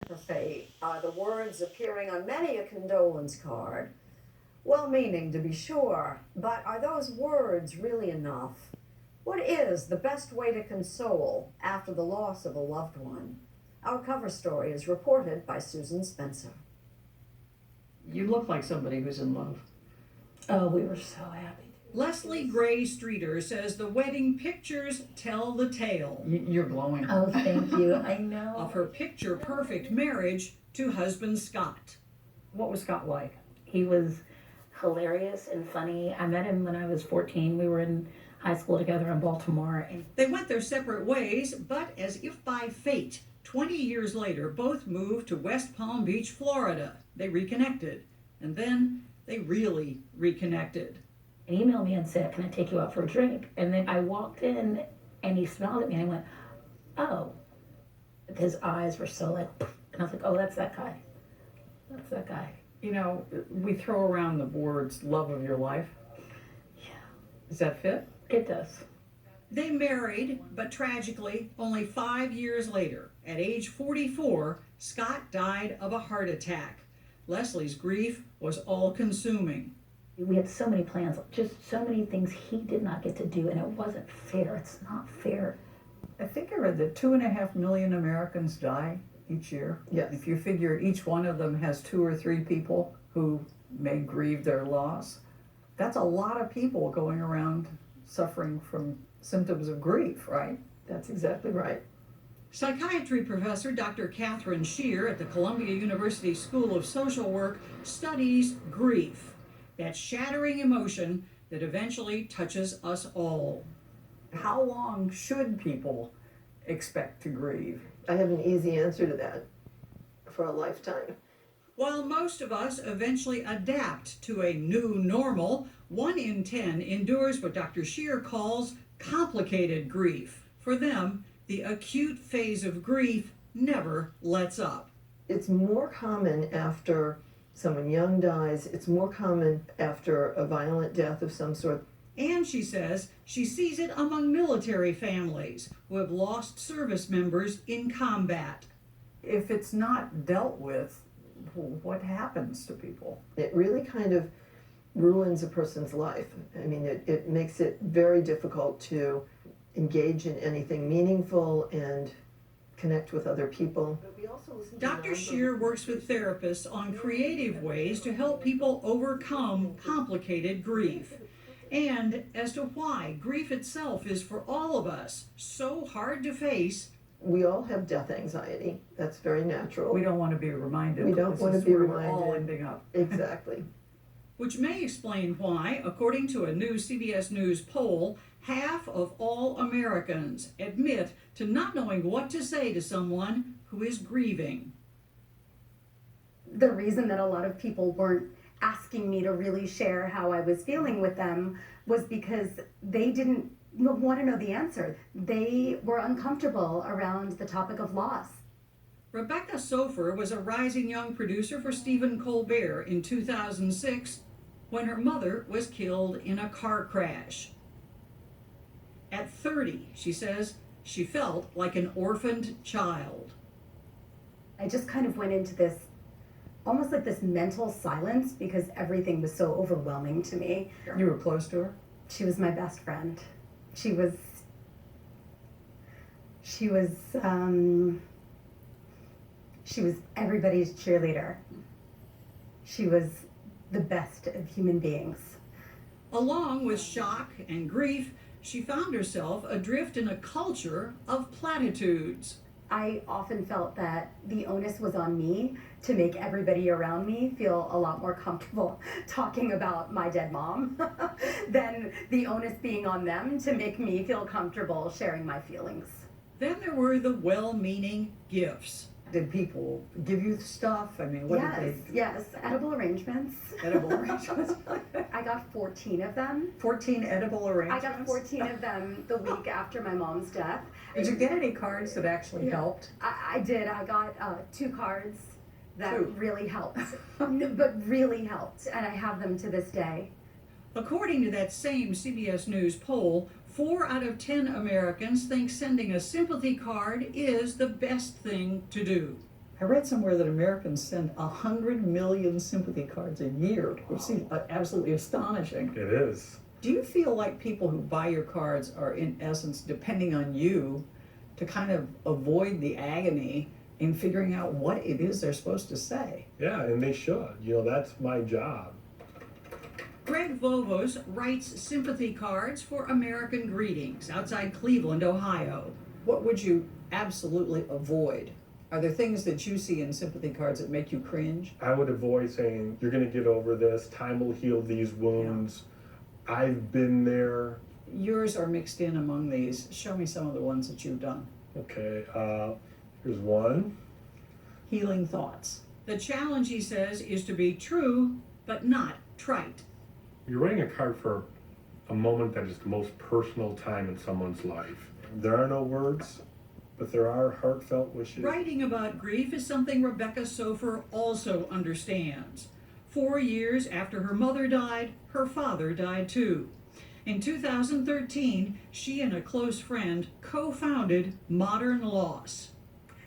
Sympathy are the words appearing on many a condolence card. Well meaning, to be sure, but are those words really enough? What is the best way to console after the loss of a loved one? Our cover story is reported by Susan Spencer. You look like somebody who's in love. Oh, we were so happy. Leslie Gray Streeter says the wedding pictures tell the tale You're glowing. Oh, thank you. I know. of her picture-perfect marriage to husband Scott. What was Scott like? He was hilarious and funny. I met him when I was 14. We were in high school together in Baltimore. And They went their separate ways, but as if by fate, 20 years later, both moved to West Palm Beach, Florida. They reconnected, and then they really reconnected. he emailed me and said, "Can I take you out for a drink?" And then I walked in and he smiled at me and I went, "Oh." His eyes were so like, and I was like, "Oh, that's that guy. That's that guy." You know, we throw around the words love of your life. Yeah, Does that fit? it does. They married, but tragically, only 5 years later, at age 44, Scott died of a heart attack. Leslie's grief was all-consuming. We had so many plans, just so many things he did not get to do, and it wasn't fair. It's not fair. I think I read that 2.5 million Americans die each year. Yes. If you figure each one of them has 2 or 3 people who may grieve their loss, that's a lot of people going around suffering from symptoms of grief, right? That's exactly right. Psychiatry professor Dr. Catherine Shear at the Columbia University School of Social Work studies grief, that shattering emotion that eventually touches us all. How long should people expect to grieve? I have an easy answer to that. For a lifetime. While most of us eventually adapt to a new normal, 1 in 10 endures what Dr. Shear calls complicated grief. For them, the acute phase of grief never lets up. It's more common after someone young dies. It's more common after a violent death of some sort. And she says she sees it among military families who have lost service members in combat. If it's not dealt with, what happens to people? It really kind of ruins a person's life. I mean, it makes it very difficult to engage in anything meaningful and connect with other people. Dr. Shear works with therapists on creative ways to help people overcome complicated grief, and as to why grief itself is for all of us so hard to face. We all have death anxiety. That's very natural. We don't want to be reminded. We don't This want to is be where we're all reminded. ending up. Exactly. Which may explain why, according to a new CBS News poll, half of all Americans admit to not knowing what to say to someone who is grieving. The reason that a lot of people weren't asking me to really share how I was feeling with them was because they didn't want to know the answer. They were uncomfortable around the topic of loss. Rebecca Sofer was a rising young producer for Stephen Colbert in 2006 when her mother was killed in a car crash. At 30, she says, she felt like an orphaned child. I just kind of went into this, almost like this mental silence because everything was so overwhelming to me. You were close to her? She was my best friend. She was everybody's cheerleader. She was the best of human beings. Along with shock and grief, she found herself adrift in a culture of platitudes. I often felt that the onus was on me to make everybody around me feel a lot more comfortable talking about my dead mom than the onus being on them to make me feel comfortable sharing my feelings. Then there were the well-meaning gifts. Did people give you stuff? I mean, what did they? Yes, edible arrangements. Edible arrangements? I got 14 of them. 14 edible I arrangements? got 14 of them the week after my mom's death. Did you get any cards that actually helped? I did. I got 2 cards that Two. really helped, but really helped, and I have them to this day. According to that same CBS News poll, 4 out of 10 Americans think sending a sympathy card is the best thing to do. I read somewhere that Americans send 100 million sympathy cards a year, which seems absolutely astonishing. It is. Do you feel like people who buy your cards are in essence depending on you to kind of avoid the agony in figuring out what it is they're supposed to say? Yeah, and they should. That's my job. Greg Vovos writes sympathy cards for American Greetings outside Cleveland, Ohio. What would you absolutely avoid? Are there things that you see in sympathy cards that make you cringe? I would avoid saying, "You're going to get over this. Time will heal these wounds. I've been there." Yours are mixed in among these. Show me some of the ones that you've done. Okay, here's one. Healing thoughts. The challenge, he says, is to be true, but not trite. You're writing a card for a moment that is the most personal time in someone's life. There are no words, but there are heartfelt wishes. Writing about grief is something Rebecca Sofer also understands. 4 years after her mother died, her father died too. In 2013, she and a close friend co-founded Modern Loss.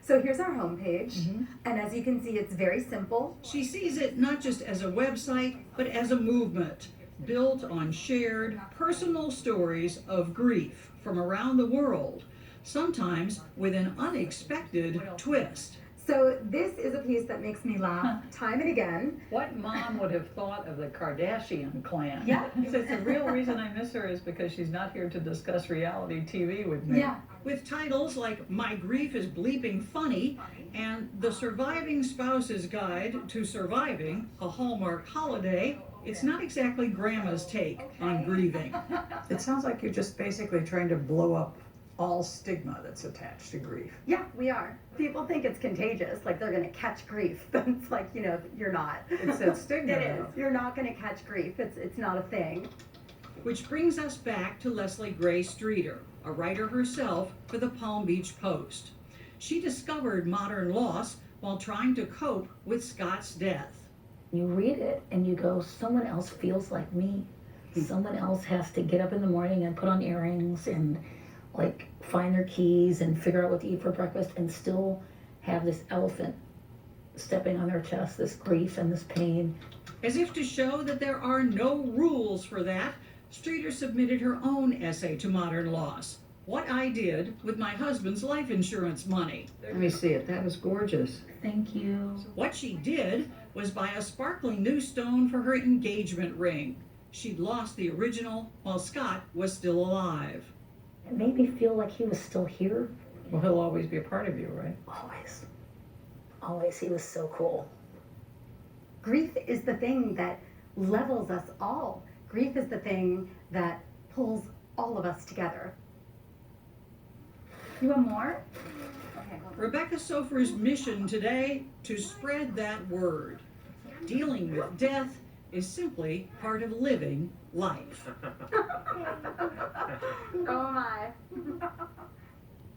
So here's our homepage, and as you can see, it's very simple. She sees it not just as a website, but as a movement built on shared personal stories of grief from around the world, sometimes with an unexpected twist. So this is a piece that makes me laugh time and again. What mom would have thought of the Kardashian clan? Yeah. Says the real reason I miss her is because she's not here to discuss reality TV with me. Yeah. With titles like My Grief is Bleeping Funny and The Surviving Spouse's Guide to Surviving a Hallmark Holiday, it's not exactly Grandma's take on grieving. It sounds like you're just basically trying to blow up all stigma that's attached to grief. Yeah, we are. People think it's contagious, like they're going to catch grief. But it's like, you're not. It's that stigma. It is. You're not going to catch grief. It's not a thing. Which brings us back to Leslie Gray Streeter, a writer herself for the Palm Beach Post. She discovered Modern Loss while trying to cope with Scott's death. You read it and you go, someone else feels like me. Someone else has to get up in the morning and put on earrings and find their keys and figure out what to eat for breakfast and still have this elephant stepping on their chest, this grief and this pain. As if to show that there are no rules for that, Streeter submitted her own essay to Modern Loss. What I Did with My Husband's Life Insurance Money. Let me see it. That was gorgeous. Thank you. What she did was buy a sparkling new stone for her engagement ring. She'd lost the original while Scott was still alive. It made me feel like he was still here. Well, he'll always be a part of you, right? Always. Always. He was so cool. Grief is the thing that levels us all. Grief is the thing that pulls all of us together. You want more? Okay. Rebecca Sofer's mission today, to spread that word. Dealing with death is simply part of living life. Oh my.